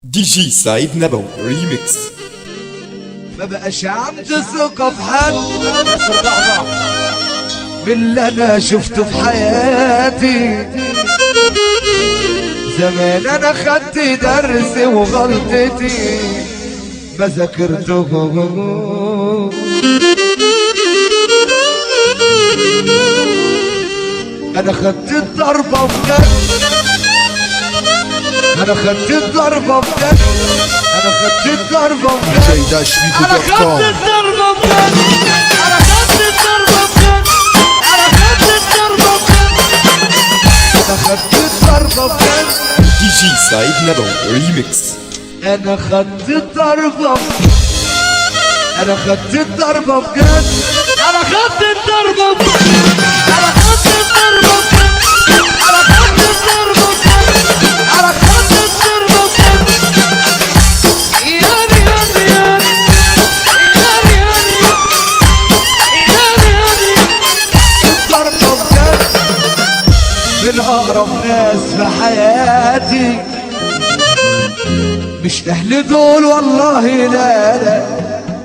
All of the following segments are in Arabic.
دي جي سعيد نبوي ريميكس. ما بقاش عندي ثقة في حد باللي انا شفته في حياتي. زمان انا خدت درس وغلطتي ما ذاكرته. انا خدت الضربة بجد، انا خدت الضربة بجد، انا خدت الضربة بجد، انا خدت الضربة بجد، انا خدت الضربة بجد، انا خدت الضربة بجد، انا خدت الضربة بجد. دي جي سعيد نبوي ريميكس. انا خدت الضربة، انا خدت الضربة بجد، انا خدت الضربة بجد، انا خدت الضربة بجد، انا خدت الضربة بجد، انا خدت الضربة بجد. ياني ياني ياني ياني ياني ياني الضربة بجد من اقرب ناس في حياتي. مش اهل دول والله، لا لا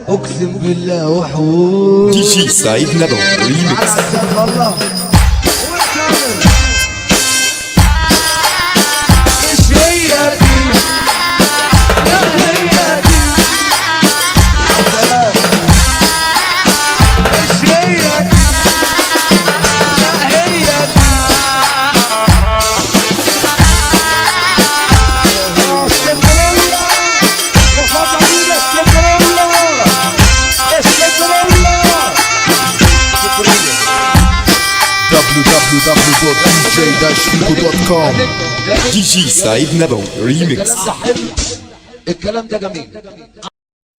اقسم بالله وحوش. دي جي سعيد نبوي ريميكس. والله ايش هي دي، لا هي دي، ايش هي دي، لا هي دي. www.dj-fico.com. دي جي سعيد نبوي ريميكس. الكلام ده جميل.